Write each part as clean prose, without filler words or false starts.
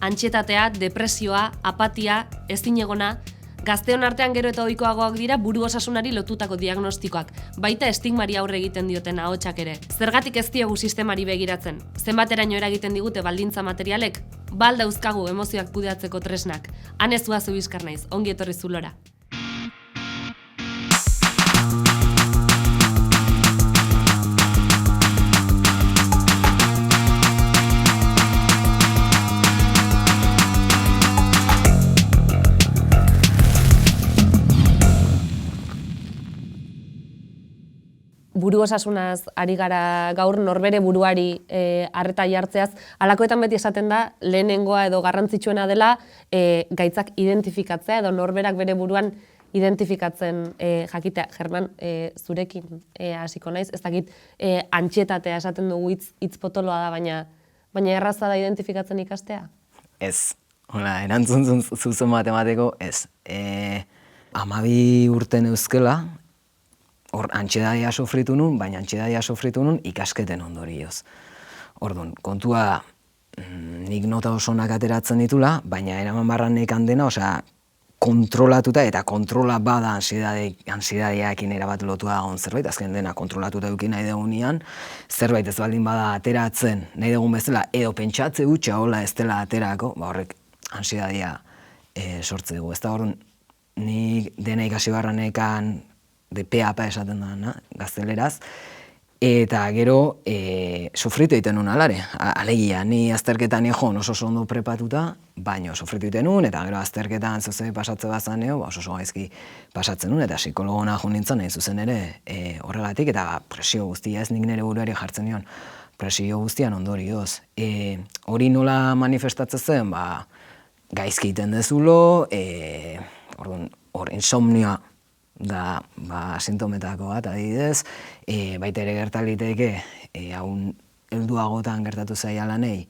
Antsietatea, depresioa, apatia, ezinegona, gazteon artean gero eta ohikoagoak dira buru osasunari lotutako diagnostikoak, baita estigmari aurre egiten dioten ahotsak ere. Zergatik ez diogu sistemari begiratzen? Zenbateraino eragiten digute baldintza materialek? Bal dauzkagu emozioak kudeatzeko tresnak. Han ez zuazu bizkar naiz, ongi etorri zulora. Buru osasunaz ari gara gaur norbere buruari arreta jartzeaz, halakoetan beti esaten da lehenengoa edo garrantzitsuena dela gaitzak identifikatzea edo norberak bere buruan identifikatzen jakitea. German, zurekin hasiko naiz, ez dakit antsietatea esaten dugu hitz potoloa da, baina erraza da identifikatzen ikastea? Ez, erantzun zuzen matematiko, ez. 12 urte neuzkela, hor antsiedadia sofritu nun, baina antsiedadia sofritu nun ikasketen ondorioz. Orduan, kontua nik nota oso onak ateratzen ditula, baina eraman barranek handena, kontrolatuta eta kontrola bada ansiedadiaekin erabat lotua dagoen zerbait, azken dena kontrolatuta eduki nahi dugunean, zerbait ez baldin bada ateratzen nahi dugun bezala, edo pentsatze hutsa hola ez dela aterako, horrek ansiedadia sortze dugu. Ez da orduan, nik dena ikasi barranekan de PAP esaten da, gazteleraz, eta gero sofritu egiten nun alare. Alegia, ni azterketan egon oso ondo prepatuta, baina sofritu egiten nun, eta gero azterketan zuzei pasatze bazan oso gaizki pasatzen nun, eta psikologona jo nintzen nahi zuzen ere horregatik, eta presio guztia ez nik nire buruari jartzen nion, presio guztian ondorioz. Hori nola manifestatzen zen, gaizki egiten dezulo, hor insomnioa, da sintometako bat, adibidez, baita ere gertaliteke, haun helduagotan gertatu zaila lanei,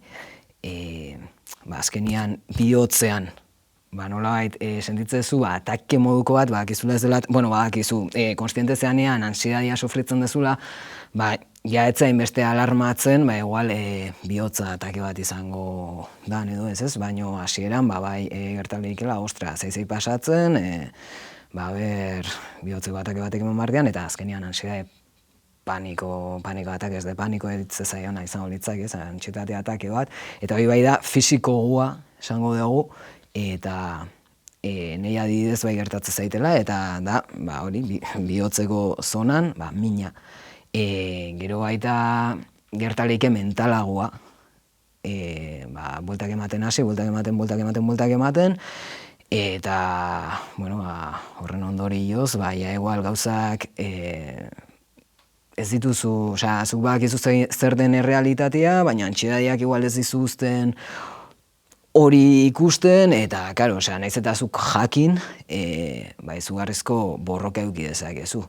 azkenian bihotzean, nolabait sentitzezu, atake moduko bat, badakizula ez dela, badakizu, konstiente zeanean, ansiedadia sofritzen dezula, ja etzain beste alarmatzen, igual bihotza atake bat izango da, edo ez, baino hasieran, gertalitela, zeizei pasatzen, bihotzeko atake batek eman bardean, eta azkenian ansiedade paniko atake, ez de paniko editze zaiona izango litzak, antsietate atake bat, eta hori bai da fisiko gua esango dugu, eta nahi adibidez gertatze zaitela, eta da, hori, bihotzeko zonan, mina. Gero baita gertaleike mentalagoa, bueltak ematen hasi, bueltak ematen, eta, horren ondorioz, igual gauzak ez dituzu, zuk badakizu zer den errealitatea, baina antsiedadiak igual ez dizuzten hori ikusten, eta, nahiz eta zuk jakin, izugarrizko borroka eduki dezakezu.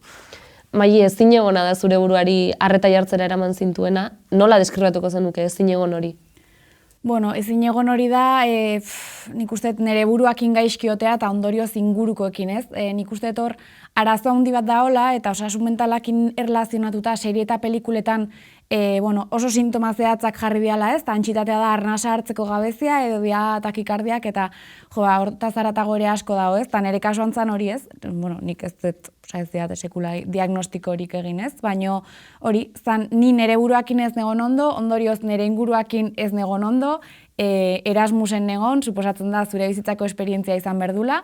Maili, ezinegona da zure buruari arreta jartzera eraman zintuena, nola deskribatuko zenuke ezinegon hori? Ezinegon hori da, nik uste nire buruakin gaizkiotea eta ondorioz ingurukoekin, ez? Nik uste hor arazo handi bat da hola, eta osasun mentalakin erlazionatuta serie eta pelikuletan oso sintoma zehatzak jarri diala, ez? Antsietatea da arnasa hartzeko gabezia, edo dia takikardiak, eta hortaz haratago ere asko dago, ez? Eta nire kasuan zan hori, ez? Nik ez dut, ez diat, sekula diagnostikorik egin, ez? Baina hori, zan ni nire buruakin ez negon ondo, ondorioz nire inguruakin ez negon ondo, Erasmusen negon, suposatzen da zure bizitzako esperientzia izan berdula,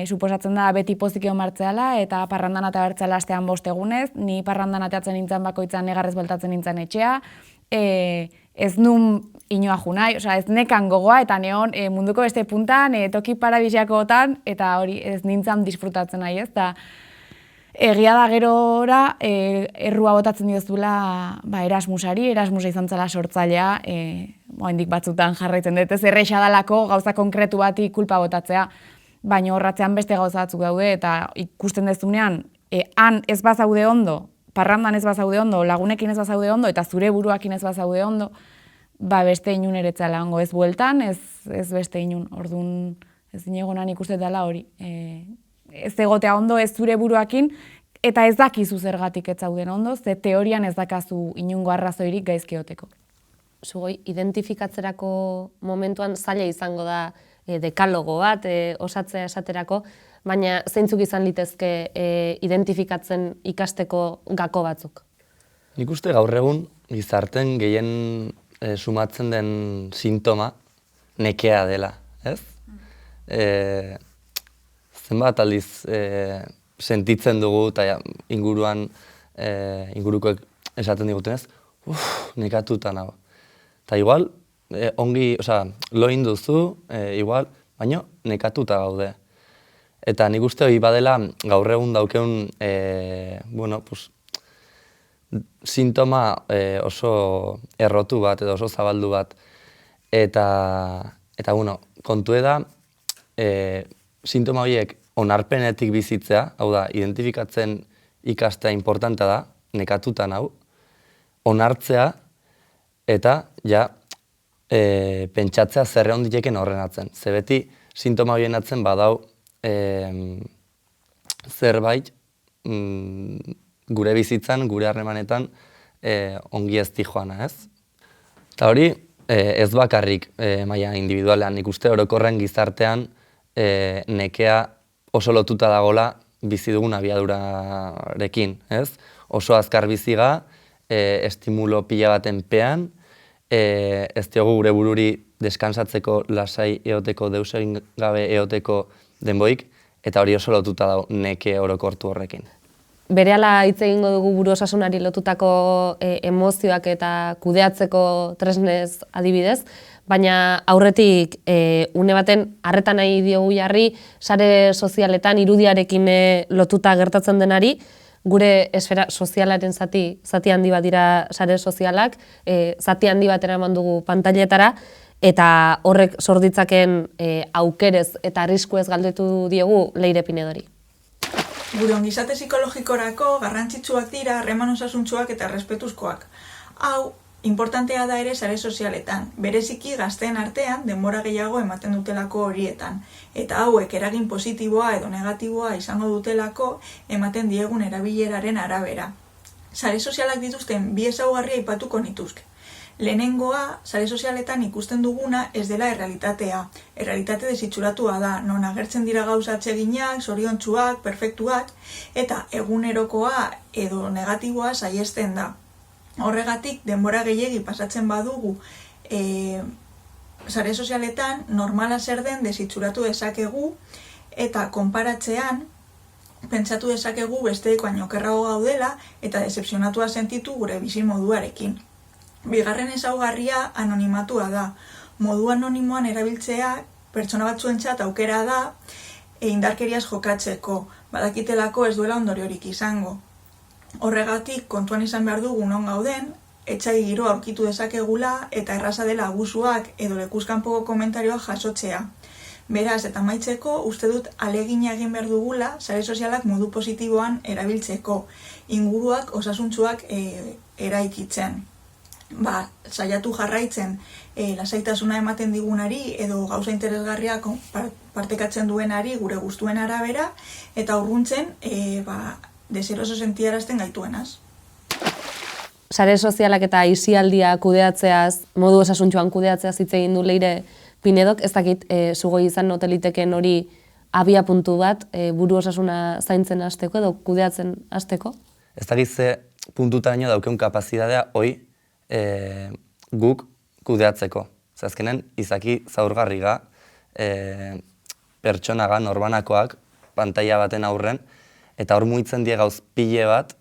suposatzen da beti pozik egon martzeala, eta parrandan eta bertzela astean 5 egunez, ni parrandan ateatzen nintzen bakoitzan negarrez bueltatzen nintzen etxea, ez nun inoa junai, ez nekan gogoa, eta neon munduko beste puntan, toki parabisiakotan, eta hori ez nintzen disfrutatzen nahi, ez, eta egia da gerora, errua botatzen diozula Erasmusa izan zela sortzailea, oraindik batzutan jarraitzen dut, ez erresa dalako gauza konkretu bati kulpa botatzea, baina horratzean beste gauza batzuk daude, eta ikusten dezunean, han ez bazaude ondo, parrandan ez bazaude ondo, lagunekin ez bazaude ondo, eta zure buruakin ez bazaude ondo, beste inun eretzala ongo, ez bueltan, ez beste inun, orduan ez inegonan ikusten dela hori. Ez egotea ondo, ez zure buruakin, eta ez dakizu zergatik ez zauden ondo, ze teorian ez dakazu inungo arrazoirik gaizki egoteko. zugoi, identifikatzerako momentuan zaila izango da dekalogo bat osatzea esaterako, baina zeintzuk izan litezke identifikatzen ikasteko gako batzuk? Nik uste gaur egun gizarten gehien sumatzen den sintoma nekea dela, ez? Zenbat aldiz sentitzen dugu eta ingurukoek esaten digutenez, nekatuta nago. Eta igual, ongi, lo induzu, igual, baina nekatuta gaude. Eta nik uste hori badela gaur egun daukeun, sintoma oso errotu bat edo oso zabaldu bat. Eta kontu da, sintoma horiek onarpenetik bizitzea, hau da, identifikatzen ikastea importanta da, nekatuta nau, onartzea eta pentsatzea zerre onditeken horrenatzen. Ze beti sintoma horien atzen badau zerbait gure bizitzan, gure harremanetan ongi ez dijoana, ez? Eta hori ez bakarrik maila individualean, nik uste orokorren gizartean nekea oso lotuta dagola bizi dugun abiadurarekin, ez? Oso azkar biziga, estimulo pila baten pean, ez diogu gure bururi deskansatzeko, lasai eoteko, deus egin gabe eoteko denboik, eta hori oso lotuta dago neke orokortu horrekin. Berehala hitz egingo dugu buru osasunari lotutako emozioak eta kudeatzeko tresnez adibidez, baina aurretik une baten arreta nahi diogu jarri sare sozialetan irudiarekin lotuta gertatzen denari, gure esfera sozialaren zati handi bat dira sare sozialak, zati handi bat eraman dugu pantailetara, eta horrek sor ditzaken aukerez eta arriskuez galdetu diogu Leire Pinedori. Gure ongizate psikologikorako garrantzitsuak dira harreman osasuntsuak eta errespetuzkoak. Hau, importantea da ere sare sozialetan, bereziki gazteen artean denbora gehiago ematen dutelako horietan, eta hauek eragin positiboa edo negatiboa izango dutelako ematen diegun erabileraren arabera. Sare sozialak dituzten bi ezaugarri aipatuko nituzke. Lehenengoa, sare sozialetan ikusten duguna ez dela errealitatea. Errealitate desitxuratua da, non agertzen dira gauza atseginak, zoriontsuak, perfektuak, eta egunerokoa edo negatiboa saihesten da. Horregatik, denbora gehiegi pasatzen badugu sare sozialetan normala zer den desitxuratu dezakegu eta konparatzean pentsatu dezakegu besteek baino okerrago gaudela eta decepzionatua sentitu gure bizi moduarekin. Bigarren ezaugarria anonimatua da. Modu anonimoan erabiltzea pertsona batzuentzat aukera da indarkeriaz jokatzeko, badakitelako ez duela ondoriorik izango. Horregatik kontuan izan behar dugu non gauden, etsai giroa aurkitu dezakegula eta erraza dela abusuak edo lekuzkanpoko komentarioak jasotzea. Beraz, eta amaitzeko, uste dut alegina egin behar dugula sare sozialak modu positiboan erabiltzeko, inguruak osasuntsuak eraikitzen. Saiatu jarraitzen lasaitasuna ematen digunari edo gauza interesgarriak partekatzen duenari gure gustuen arabera eta urruntzen deseroso sentiarazten gaituenaz. Sare sozialak eta aisialdia kudeatzeaz, modu osasuntsuan kudeatzeaz hitz egin du Leire Pinedok, ez dakit zugoi izan noteliteken hori abia puntu bat buru osasuna zaintzen hasteko edo kudeatzen hasteko? Ez dakit ze puntutaino daukeun kapazitatea hoi guk kudeatzeko. Azkenen, izaki zaurgarriga, pertsonaga, norbanakoak, pantaila baten aurren, eta hor muitzen die gauz pile bat,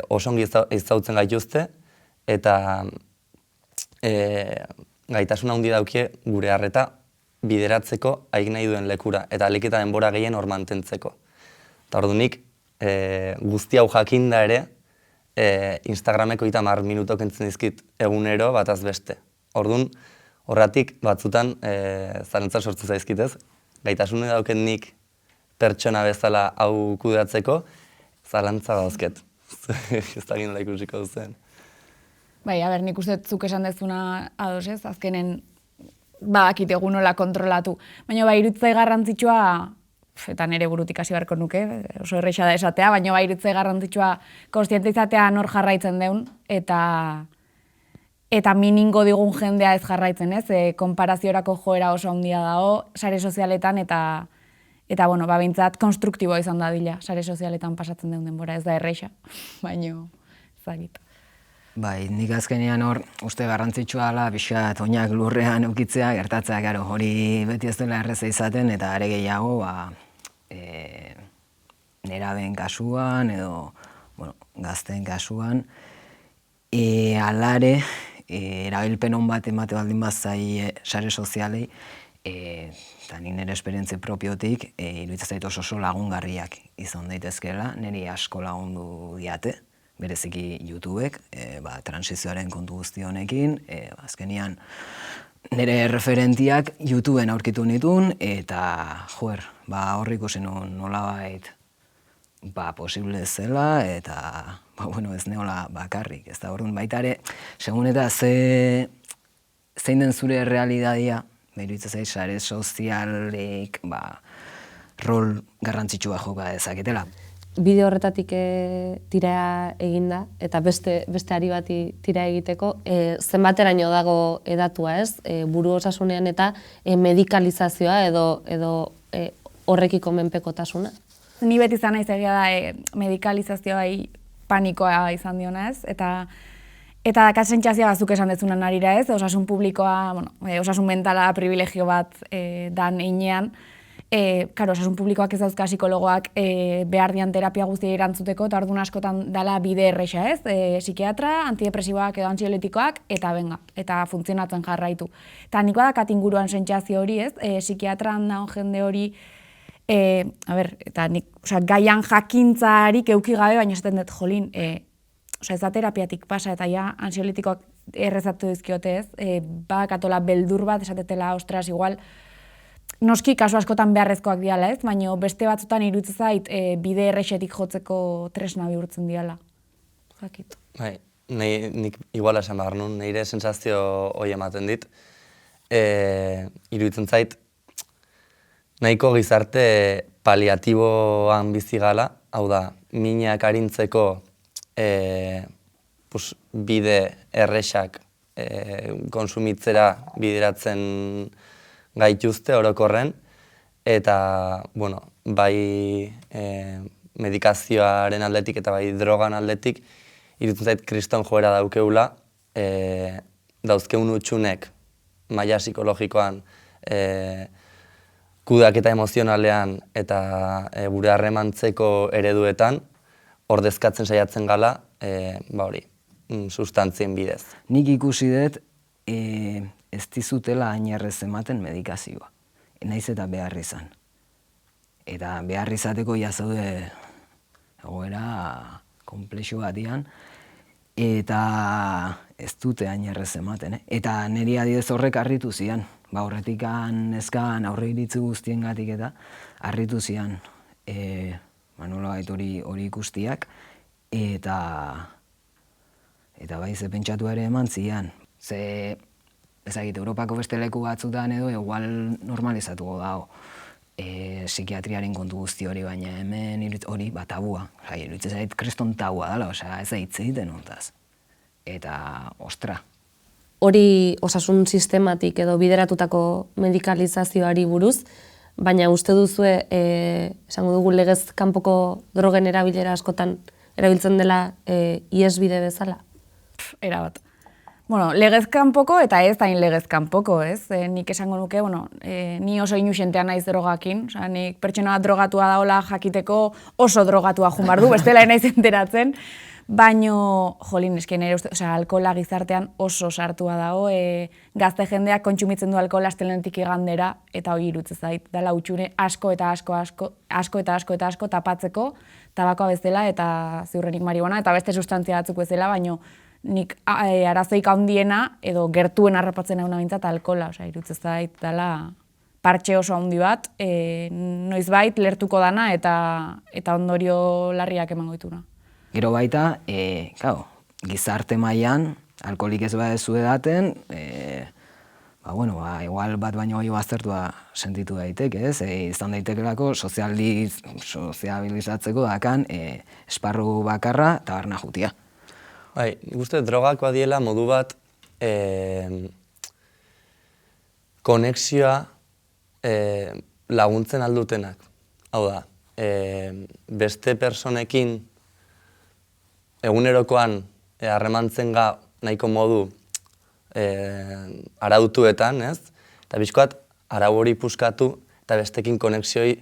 oso ongi ezautzen gaituzte, eta gaitasuna handi daukie gure harreta bideratzeko haik nahi duen lekura, eta alik eta denbora gehien hor mantentzeko. Eta ordunik, guzti hau jakinda ere, Instagrameko 30 minutok entzun dizkit egunero bataz beste. Orduan, horratik batzutan zalantza sortu zaizkitez, gaitasune dauken nik pertsona bezala hau kudeatzeko, zalantza dauzket. Ez da ginola ikusiko duzen. Bai, nik uste zuk esan dezuna ados ez, azkenen badakit egun nola kontrolatu. Baina iruditzai garrantzitsua, eta nire burutik hasi beharko nuke, oso erresa da esatea, baina iruditzai garrantzitsua kontziente izatea nor jarraitzen deun, eta eta miningo digun jendea ez jarraitzen, ez? Konparaziorako joera oso handia dago sare sozialetan eta bueno, behintzat konstruktiboa izan da dila, sare sozialetan pasatzen den denbora, ez da erreixa, baino ezagit. Bai, nik azkenean hor uste garrantzitsua dela pixkat oinak lurrean eukitzea, gertatzea, gero, hori beti ez dela erreza izaten, eta are gehiago, neraben kasuan edo gazteen kasuan, alare, erabilpen hon bat emate baldin bazai sare sozialei, eta nik nire esperientzia propiotik, iruditzen zait oso lagungarriak izan daitezkeela, niri asko lagundu diate, bereziki YouTubek, transizioaren kontu guzti honekin, azkenian nire referentiak YouTubeen aurkitu nituen, eta hor ikusi nuen nolabait posible zela, eta ez neola bakarrik, ez da orduan baita ere, segun eta zein den zure realidadia, iruditzen zait sare sozialek rol garrantzitsua joka dezaketela. Bideo horretatik tira eginda, eta beste ari bati tira egiteko, zenbateraino dago edatua, ez? Buru osasunean eta medikalizazioa edo horrekiko menpekotasuna. Ni beti izan naiz egia da medikalizazioa panikoa izan diona, ez? Eta dakat sentsazioa bazuk esan dezunan arira, ez? Osasun publikoa, osasun mentala privilegio bat dan einean, osasun publikoak ez dauzka psikologoak behar dian terapia guztia erantzuteko, eta orduan askotan dala bide erresa, ez? Psikiatra, antidepresiboak edo antxioletikoak, eta benga, eta funtzionatzen jarraitu. Eta nik badakat inguruan sentsazio hori, ez? Psikiatran daun jende hori, eta nik, gaian jakintzarik euki gabe, baina esaten dut, jolin, ez da terapiatik pasa, eta ja, antxioletikoak errezatu dizkiote, ez? Badakatola beldur bat, esatetela, ostras, igual, noski kasu askotan beharrezkoak diala, ez? Baina beste batzutan iruditzen zait bide errexetik jotzeko tresna bihurtzen diala. Zakit. Bai, nik iguala esan behar nun, nire sensazio hori ematen dit. Iruditzen zait, nahiko gizarte paliatiboan bizi gala, hau da, minak arintzeko bide errexak konsumitzera bideratzen gaituzte orokorren, eta, bai medikazioaren aldetik eta bai drogan aldetik, iruditzen zait kriston joera daukeula, dauzkeun utxunek maila psikologikoan, kudeaketa emozionalean eta gure harremantzeko ereduetan, ordezkatzen saiatzen gala, sustantzien bidez. Nik ikusi dut, ez dizutela hain errez ematen medikazioa. Naiz eta behar izan. Eta behar izateko jazaude egoera komplexu batian, eta ez dute hain errez ematen. Eta niri adidez horrek harritu zian. Horretikan ezkan aurre iritzi guztiengatik eta harritu zian nolabait hori ikustiak. Eta bai ze pentsatu ere eman zian. Ze ezagite, Europako beste leku batzutan edo igual normalizatuko dago psikiatriaren kontu guzti hori, baina hemen hori tabua. Iruditzen zait kriston tabua dela, ez da hitz egiten hontaz. Eta, ostra. Hori osasun sistematik edo bideratutako medikalizazioari buruz, baina uste duzue, esango dugu legez kanpoko drogen erabilera askotan erabiltzen dela ihesbide bezala? Erabat. Legez kanpoko eta ez hain legez kanpoko, ez? Nik esango nuke, ni oso inusentea naiz drogakin, nik pertsona drogatua daola jakiteko oso drogatua jumar du, bestela naiz enteratzen, baino, jolin, eski nire uste, alkohola gizartean oso sartua dago, gazte jendeak kontsumitzen du alkohola astelehenetik igandera, eta hori iruditzen zait, dela utxune asko eta asko tapatzeko, tabakoa bezala eta ziurrenik marihuana, eta beste sustantzia batzuk bezala, baino nik arazoik handiena edo gertuen harrapatzen hauna bintzat alkohola, iruditzen zait dela partxe oso handi bat, noizbait lertuko dana eta ondorio larriak emango dituna. Gero baita, gizarte mailan alkoholik ez badezu edaten, igual bat baino gehiago aztertua sentitu daiteke, ez? Izan daitekelako soziabilizatzeko dakan esparru bakarra taberna jutia. Bai, nik uste drogak badiela modu bat konexioa laguntzen aldutenak. Hau da, beste personekin egunerokoan harremantzen nahiko modu arautuetan, ez? Eta bizkoat, arau hori puskatu eta bestekin konexioi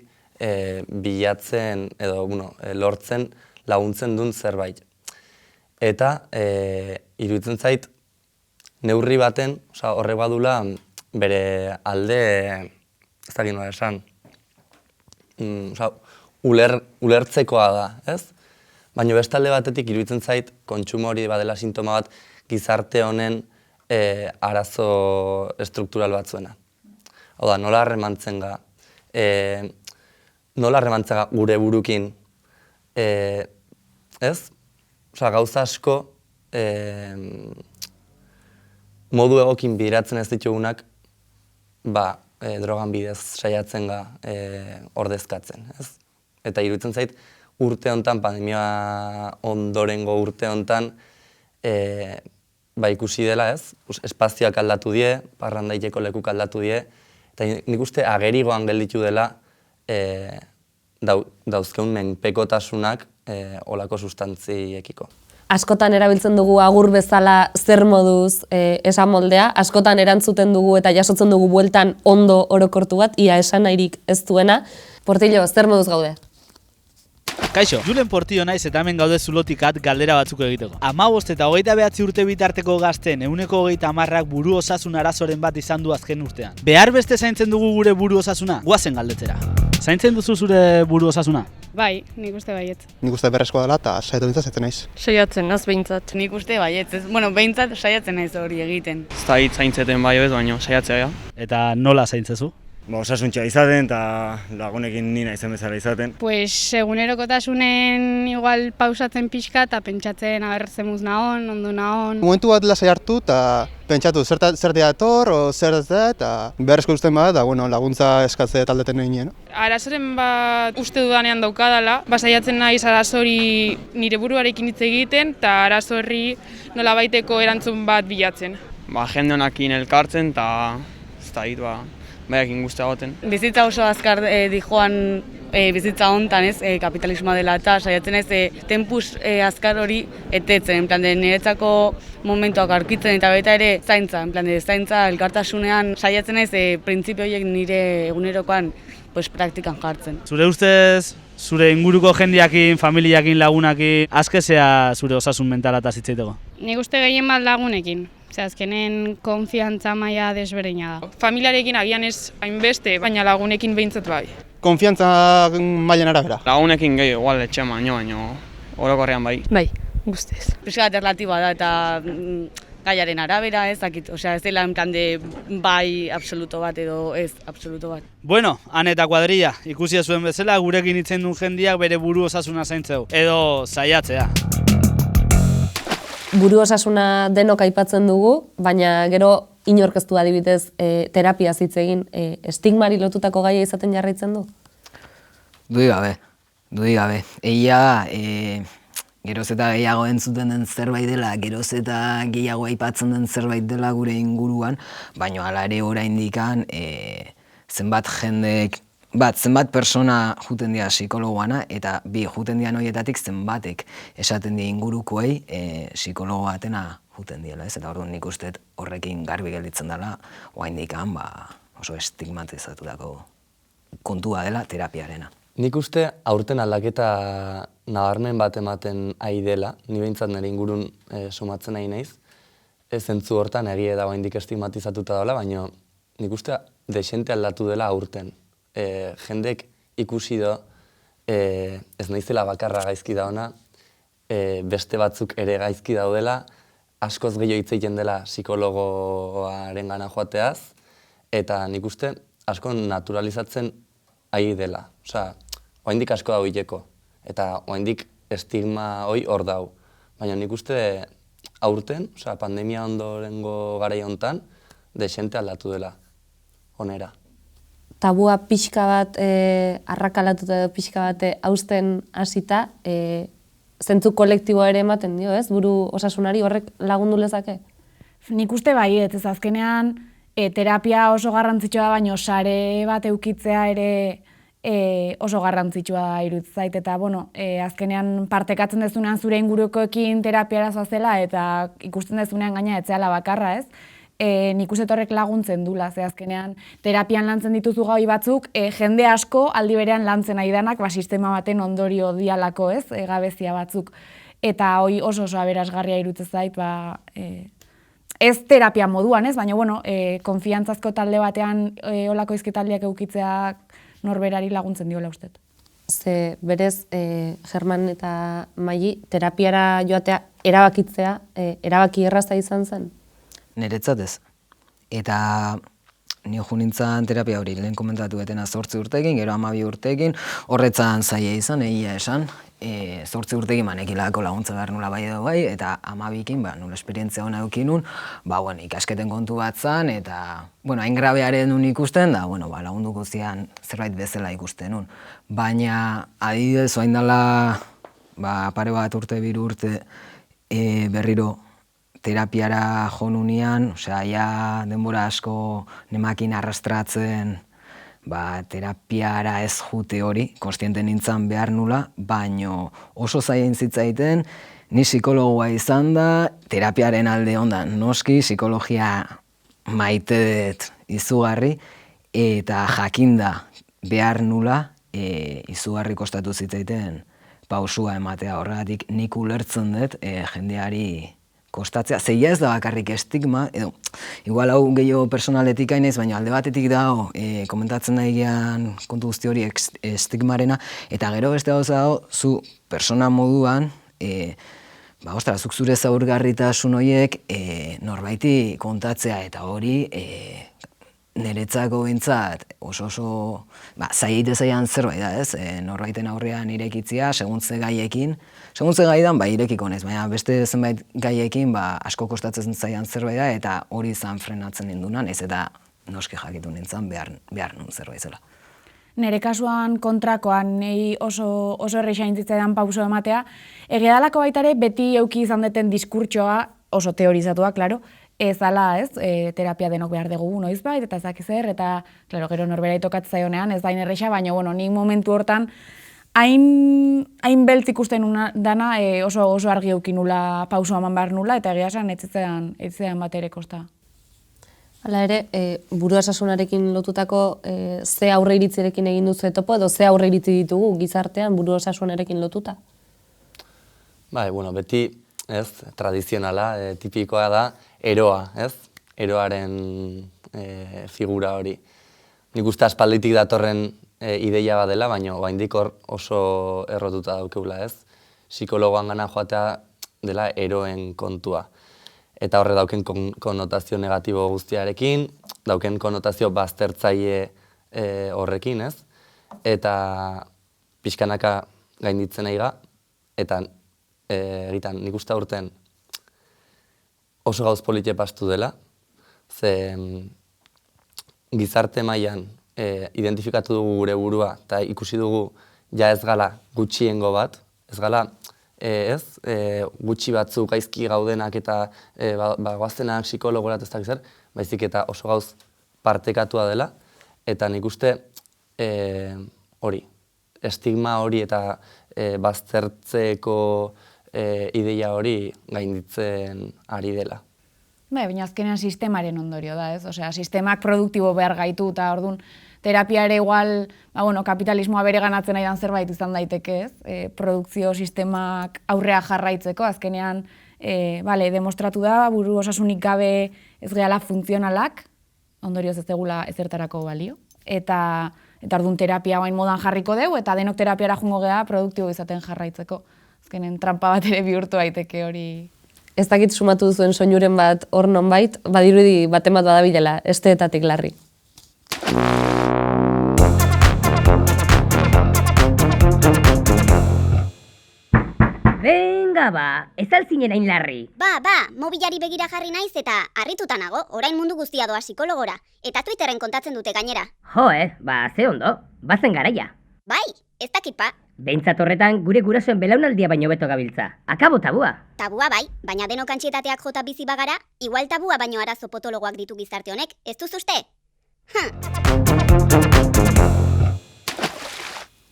bilatzen edo lortzen laguntzen duen zerbait. Eta iruditzen zait, neurri baten, horrek badula bere alde, ez dakit nola esan, ulertzekoa da, ez? Baina beste alde batetik iruditzen zait, kontsumo hori badela sintoma bat gizarte honen arazo estruktural batzuena. Hau da, nola harremantzen gure burukin, ez? Gauza asko modu egokin bideratzen ez ditugunak, drogan bidez saiatzen ordezkatzen, ez? Eta iruditzen zait, urte hontan, pandemia ondorengo urte hontan, ikusi dela, ez? Espazioak aldatu die, parrandaiteko lekuk aldatu die, eta nik uste agerigoan gelditu dela dauzkeun menpekotasunak olako sustantziekiko. Askotan erabiltzen dugu agur bezala zer moduz esamoldea, askotan erantzuten dugu eta jasotzen dugu bueltan ondo orokortu bat, ia esan nahirik ez duena. Portillo, zer moduz gaude? Kaixo, Julen Portillo naiz eta hemen gaude zulotikat galdera batzuk egiteko. 15 eta 29 urte bitarteko gazteen 30%ak buru osasun arazoren bat izan du azken urtean. Behar beste zaintzen dugu gure buru osasuna? Guazen galdetzera. Zaintzen duzu zure buru osasuna? Bai, nik uste baietz. Nik uste berrezkoa dela eta saiatu bintzat zaiten naiz. Saiatzen, naz behintzat. Nik uste baietz, behintzat saiatzen naiz hori egiten. Ez da hitz zaintzeten bai ez, baina saiatzea. Eta nola zaintzezu? Osasuntxea izaten eta lagunekin ni naizen bezala izaten. Pues egunerokotasunen igual pausatzen pixka eta pentsatzen zemuz nahon, ondo nahon. Momentu bat lasai hartu eta pentsatu zer dator o zer ez da eta beharrezko usten bat, laguntza eskatze taldeten egin. Arazoren bat uste dudanean daukadala, saiatzen naiz arazori nire buruarekin hitz egiten eta arazo horri nolabaiteko erantzun bat bilatzen. Jende honekin elkartzen eta ez da hit baiakin guztia goten. Bizitza oso azkar dijoan bizitza hontan, kapitalismoa dela eta saiatzen ez tempus azkar hori etetzen, niretzako momentuak aurkitzen eta baita ere zaintza, zaintza elkartasunean saiatzen ez printzipio horiek nire egunerokoan praktikan jartzen. Zure ustez, zure inguruko jendeakin, familiakin, lagunakin, azkezea zure osasun mentala eta zitzaiteko? Nik uste gehien bat lagunekin. Azkenen konfiantza maila desberdina da. Familiarekin agian ez hainbeste, baina lagunekin behintzat bai. Konfiantza mailen arabera. Lagunekin gehi igual etxe baino orokorrean bai. Bai, guztiz. Pixka alternatiba da eta gaiaren arabera ez dela bai absoluto bat edo ez absoluto bat. Bueno, Ane eta Kuadrilla, ikusi zuen bezala gurekin hitzen duen jendeak bere buru osasuna zaintzeu, edo saiatzea. Buru osasuna denok aipatzen dugu, baina gero inorkeztu adibidez terapia hitz egin, estigmari lotutako gaia izaten jarraitzen du? Dudi gabe. Egia geroz eta gehiago entzuten den zerbait dela, geroz eta gehiago aipatzen den zerbait dela gure inguruan, baina hala ere oraindikan zenbat jendek, zenbat persona juten dira psikologoana, eta juten dian horietatik zenbatek esaten dira ingurukoei psikologo batena juten diela, ez? Eta orduan nik uste horrekin garbi gelditzen dela, oraindikan oso estigmatizatutako kontua dela terapiarena. Nik uste aurten aldaketa nabarmen bat ematen ari dela, ni behintzat nire ingurun sumatzen ari naiz, ez zentzu hortan egia da oraindik estigmatizatuta dela, baina nik uste desente aldatu dela aurten. Jendek ikusi do, ez naizela bakarra gaizki dauna, beste batzuk ere gaizki daudela, askoz gehiago hitz egiten dela psikologoaren gana joateaz, eta nik uste asko naturalizatzen ari dela. Osea, oraindik asko dago hileko, eta oraindik estigma hor dau. Baina nik uste aurten, pandemia ondorengo garai hontan, desente aldatu dela, onera. Tabua pixka bat, arrakalatuta edo pixka bat hausten hasita, zentzu kolektiboa ere ematen dio, ez? Buru osasunari horrek lagundu lezake? Nik uste bai, ez azkenean terapia oso garrantzitsua da, baina sare bat eukitzea ere oso garrantzitsua da iruditzen zait, eta azkenean partekatzen dezunean zure ingurukoekin terapiara zoazela, eta ikusten dezunean gaina etzeala bakarra, ez? Nik uste horrek laguntzen dula, ze azkenean terapian lantzen dituzu gai batzuk, jende asko aldi berean lantzen nahi danak, sistema baten ondorio dialako, ez? Gabezia batzuk. Eta hoi oso aberasgarria iruditzen zait, ez terapia moduan, ez? Baina, konfiantzazko talde batean olako izketaldiak eukitzeak norberari laguntzen diola ustet. Ze berez, German eta Maili, terapiara joatea erabakitzea, erabaki erraza izan zen? Niretzat ez. Eta nio nintzen terapia hori lehen komentatu betena 8 urtekin, gero 12 urtekin, horretzan zaila izan, egia esan. 8 urtekin manekilako laguntza behar nula bai edo bai, eta 12kin, nula esperientzia hona eukinun, ikasketen kontu bat zan, eta, hain grabearen nun ikusten, da, lagundu guztian zerbait bezala ikusten nun. Baina, adibidez, oain dela, pare bat urte, 2 urte, berriro terapiara jo nunean, ja denbora asko nemakin arrastratzen, terapiara ez jute hori, konstiente nintzen behar nula, baino oso zaien zitzaiten, ni psikologoa izan da, terapiaren alde ondan, noski, psikologia maite dut izugarri, eta jakinda behar nula, izugarri kostatu zitzaiten pausua ematea horregatik nik ulertzen dut jendeari kostatzea. Zeia ez da bakarrik estigma, edo, igual hau gehiago personaletik hainez, baina alde batetik dago, komentatzen nahian kontu guzti hori estigmarena, eta gero beste gauza dago, zu persona moduan, zuk zure zaurgarritasun horiek norbaiti kontatzea, eta hori niretzako bintzat oso zaite zaian zerbait da, ez? Norbaiten aurrean irekitzia, seguntze gaiekin, seguntze gaidan irekiko nez, baina beste zenbait gaiekin asko kostatzen zaian zerbait da, eta hori izan frenatzen nindunan, ez eta noski jakitu nintzen behar nun zerbait zela. Nere kasuan kontrakoan, nahi oso erreixan intzitzaidan pauso ematea, egedalako baitare beti euki izan deten diskurtsoa, oso teorizatua, klaro, ez ala, ez, terapia denok behar dugu noizbait, eta ezak zer, eta, klaro, gero norbera itokat zaionean, ez da inerreixa, baina, nik momentu hortan, hain beltz ikusten dana oso argi eukin nula, pauso eman behar nula, eta egia esan etzitzen bat ere kosta. Hala ere, buru osasunarekin lotutako ze aurre iritzirekin egin duzu etopo, edo ze aurre iritzi ditugu gizartean buru osasunarekin lotuta? Beti, ez, tradizionala, tipikoa da, eroa, ez? Eroaren figura hori. Nik uste aspalditik datorren ideia badela, baina oraindik hor oso errotuta daukeula, ez? Psikologoan gana joatea dela eroen kontua. Eta horre dauken konotazio negatibo guztiarekin, dauken konotazio baztertzaile horrekin, ez? Eta pixkanaka gainditzen nahi eta egitan nik uste aurten oso gauz politie pastu dela, ze gizarte mailan identifikatu dugu gure burua eta ikusi dugu ja ez gala gutxiengo bat, ez gala gutxi batzuk gaizki gaudenak eta goaztenak psikologorat ez dakiz zer, baizik eta oso gauz partekatua dela, eta nik uste hori, estigma hori eta baztertzeko ideia hori gainditzen ari dela. Baina azkenean sistemaren ondorio da, ez? Osea, sistemak produktibo behar gaitu, eta orduan terapia ere igual, kapitalismoa bere ganatzen nahi dan zerbait izan daiteke, ez? Produkzio sistemak aurrea jarraitzeko, azkenean, demostratu da, buru osasunik gabe ez gehala funtzionalak, ondorioz ez degula ezertarako balio, eta orduan terapia bain modan jarriko dugu, eta denok terapiara jungo geha produktibo izaten jarraitzeko. Azkenen trampa bat ere bihurtu daiteke hori. Ez dakit sumatu duzuen soinuren bat hor nonbait, badirudi baten bat badabilela, esteetatik larri. Venga ez alzinen hain larri. Mobilari begira jarri naiz eta harrituta nago, orain mundu guztia doa psikologora. Eta Twitterren kontatzen dute gainera. Ze ondo, bazen garaia. Bai, ez dakit Behintzat horretan gure gurasoen belaunaldia baino beto gabiltza. Akabo tabua. Tabua bai, baina denok antsietateak jota bizi bagara, igual tabua baino arazo potologoak ditu gizarte honek, ez duz uste?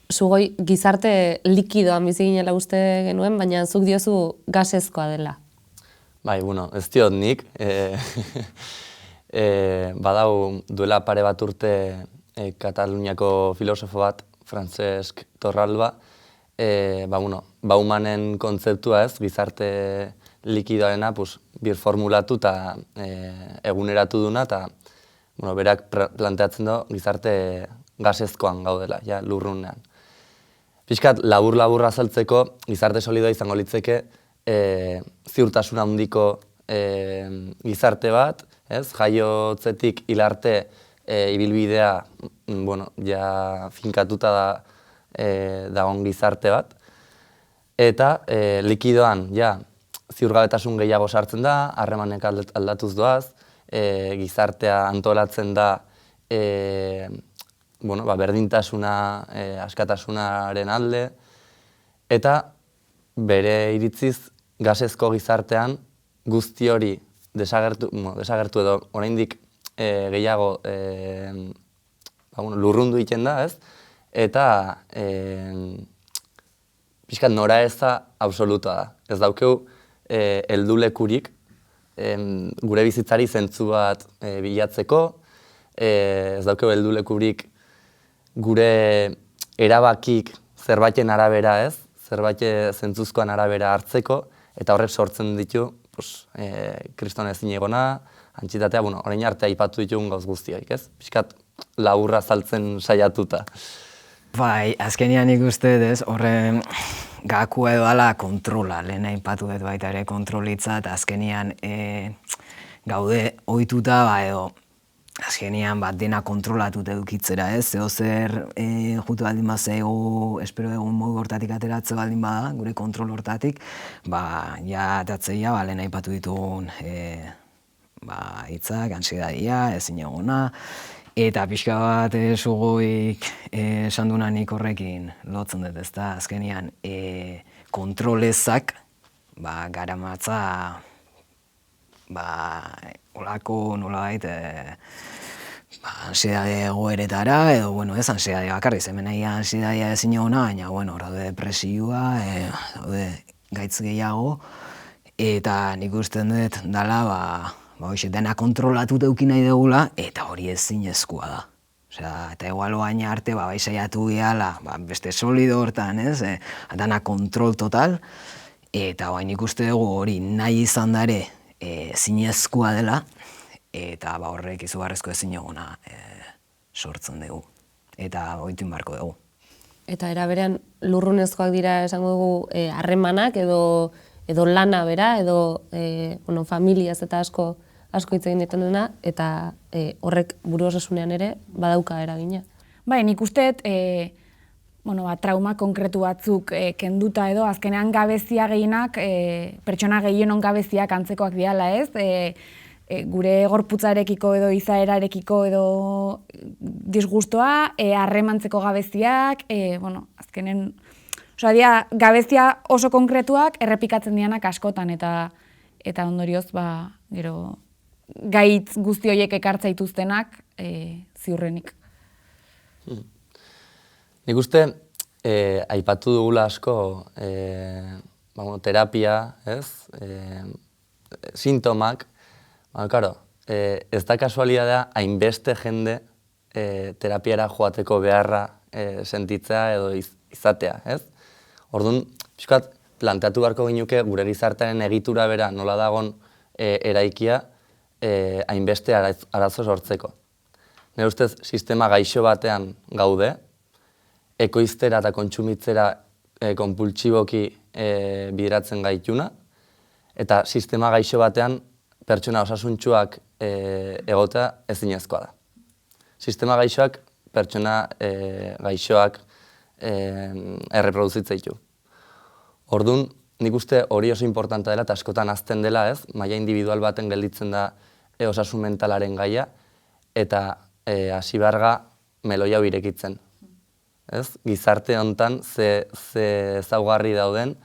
Sugoi gizarte likidoan bizi ginela uste genuen, baina zuk diozu gasezkoa dela. Bai, bueno, ez diot nik. Badau duela pare bat urte Kataluniako filosofo bat, Francesc Torralba, Baumanen kontzeptua ez, gizarte likidoarena birformulatu eta eguneratu duna, eta berak planteatzen du gizarte gasezkoan gaudela, ja, lurrunean. Piskat, labur-labur azaltzeko, gizarte solidoa izango litzeke, ziurtasuna handiko gizarte bat, ez? Jaiotzetik hilarte ibilbidea ja finkatuta dagoen gizarte bat. Eta likidoan ja ziurgabetasun gehiago sartzen da, harremanek aldatuz doaz, gizartea antolatzen da berdintasuna, askatasunaren alde, eta bere iritziz gasezko gizartean guzti hori desagertu edo oraindik gehiago lurrundu egiten da, ez? Eta pixkat noraeza absoluta da. Ez daukeu heldulekurik gure bizitzari zentzu bat bilatzeko, ez daukeu heldulekurik gure erabakik zerbaiten arabera, ez? Zerbait zentzuzkoan arabera hartzeko, eta horrek sortzen ditu kriston ezinegona, antsietatea, orain arte aipatu ditugun gauz guztiak, ez? Piskat laburra saltzen saiatuta. Bai, azkenean ikuste ez, horren gakua edo ala kontrola, lehen aipatu dut baita ere kontrolitza, eta azkenean gaude ohituta edo azkenean dena kontrolatut edukitzera, ez? Zeo zer jutu baldin bazego, espero egun modu hortatik ateratze baldin bada, gure kontrol hortatik, ja atatzeia lehen aipatu ditugun hitzak, antsiedadia, ezinegona, eta pixka bat sugoik esan dunanik horrekin lotzen dut, ezta? Azkenean kontrolezak garamatza olako nolabait ansiedade egoeretara, edo, ez ansiedade bakarriz, hemen nahi ansiedadea ezin egona, baina, daude depresioa, daude gaitz gehiago, eta nik usten dut dela, dena kontrolatut eduki nahi dugula, eta hori ezinezkoa da. Eta egual baina arte, saiatu gehala, beste solido hortan, ez? Dana kontrol total, eta nik uste dugu hori nahi izan dare ezinezkoa dela, eta horrek izugarrezko ezinegona sortzen dugu, eta ohitu inbarko dugu. Eta era berean lurrunezkoak dira esango dugu harremanak edo lana bera, edo familiaz eta asko hitz egin ditzen dena, eta horrek buru osasunean ere badauka eragina. Bai, nik usteet trauma konkretu batzuk kenduta edo, azkenean gabezia gehienak, pertsona gehienon gabeziak antzekoak diala, ez? Gure gorputzarekiko edo izaerarekiko edo disgustoa, harremantzeko gabeziak, azkenen, gabezia oso konkretuak errepikatzen dianak askotan, eta ondorioz, gero, gaitz guzti horiek ekartza ituztenak ziurrenik. Nik uste, aipatu dugula asko terapia, ez? Sintomak, ez da kasualidadea hainbeste jende terapiara joateko beharra sentitzea edo izatea, ez? Orduan, pixkat, planteatu beharko ginuke gure gizartearen egitura bera nola dagon eraikia hainbeste arazo sortzeko. Nire ustez, sistema gaixo batean gaude, ekoiztera eta kontsumitzera konpultsiboki bideratzen gaituna, eta sistema gaixo batean pertsona osasuntsuak egotea ezinezkoa da. Sistema gaixoak pertsona gaixoak erreproduzitzen ditu. Orduan, nik uste hori oso importanta dela eta askotan azten dela, ez? Maila individual baten gelditzen da osasun mentalaren gaia, eta hasi beharga meloi hau irekitzen. ez? Gizarte hontan ze ezaugarri dauden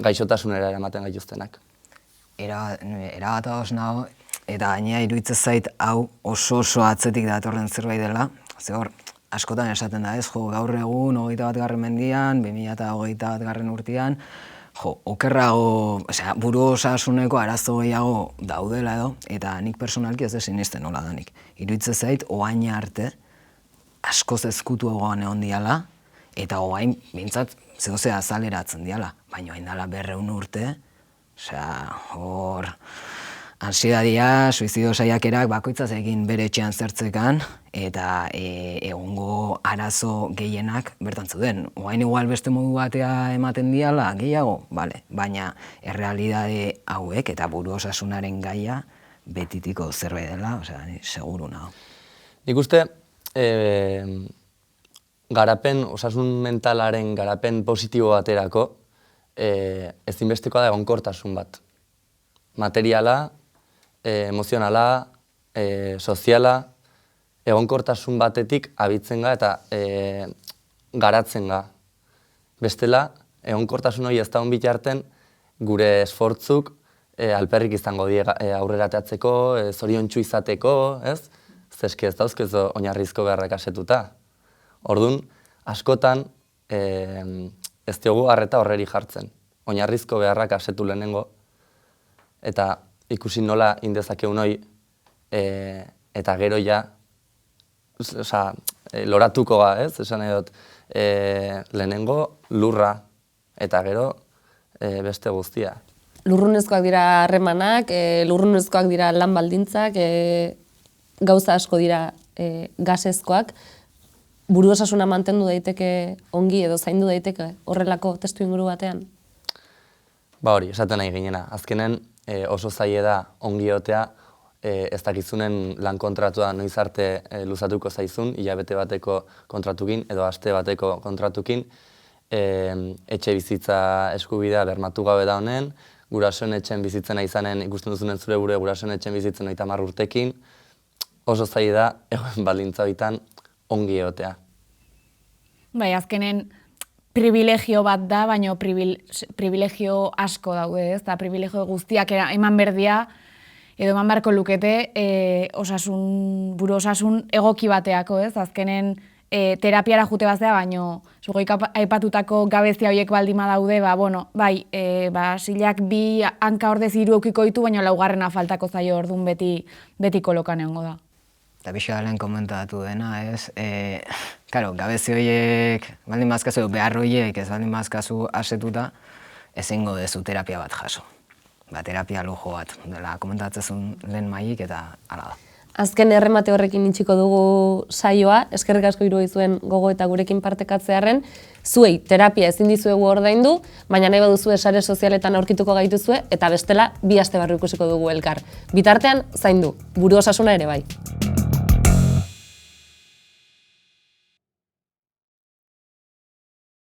gaixotasunera eramaten gaituztenak. Erabat ados nago, eta gainera iruditzen zait hau oso atzetik datorren zerbait dela, ze hor, askotan esaten da ez, gaur egun 21. mendian, 2021. urtean, okerrago, buru osasuneko arazo gehiago daudela edo, eta nik personalki ez sinisten nola danik. Iruditzen zait, oain arte, askoz ezkutuagoan egon diala, eta oain, bintzat, zehose azaleratzen diala, baina hain dala 200 urte, hor, ansidadia, suizidio saiakerak bakoitzaz egin bere etxean zertzekan, eta egongo arazo gehienak bertan zuden. Oain igual beste modu batea ematen diala, gehiago, bale, baina errealidade hauek eta buru osasunaren gaia betitiko zerbait dela, seguru nago. Nik uste, osasun mentalaren garapen positibo baterako, ezinbestekoa da egonkortasun bat. Materiala, emozionala, soziala, egonkortasun batetik abitzen ga eta garatzen ga. Bestela, egonkortasun hori ez da bitarten gure esfortzuk alperrik izango die aurrera ateatzeko, zoriontsu izateko, ez? Zeski ez dauzkezo oinarrizko beharrak asetuta. Orduan, askotan ez diogu arreta horreri jartzen. Oinarrizko beharrak asetu lehenengo, eta ikusi nola indezakeu noi, eta gero ja, loratuko ga, ez? Esan edot, lehenengo lurra, eta gero beste guztia. Lurrunezkoak dira harremanak, lurrunezkoak dira lan baldintzak, gauza asko dira gasezkoak. Buru osasuna mantendu daiteke ongi edo zaindu daiteke horrelako testu inguru batean? Ba hori, esaten nahi ginena. Azkenen oso zaila da ongi egotea ez dakizunen lan kontratua noiz arte luzatuko zaizun, hilabete bateko kontratukin edo aste bateko kontratukin, etxe bizitza eskubidea bermatu gabe da honen, gurasoen etxen bizitzena izanen ikusten duzunen zure gure gurasoen etxen bizitzen 30 urtekin, oso zaila da egon baldintza horietan ongi egotea. Bai, azkenen privilegio bat da, baina privilegio asko daude, ez? Eta privilegio guztiak eman berdia, edo eman beharko lukete buru osasun egoki bateako, ez? Azkenen terapiara jute baztea, baina zugoik aipatutako gabezia horiek baldima daude, silak 2 hanka ordez 3 eukiko ditu, baina 4. faltako zaio orduan beti kolokan egongo da. Eta pixka lehen komentatu dena, ez? Gabezi horiek, baldin bazkazu, behar horiek ez baldin bazkazu asetuta, ezingo dezu terapia bat jaso. Terapia lujo bat, dela komentatzezun lehen maik eta hala da. Azken erremate horrekin itxiko dugu saioa, eskerrik asko irudizuen gogo eta gurekin partekatzearren, zuei terapia ezin dizuegu ordaindu, baina nahi baduzue sare sozialetan aurkituko gaituzue eta bestela 2 aste barru ikusiko dugu elkar. Bitartean zaindu, buru osasuna ere bai.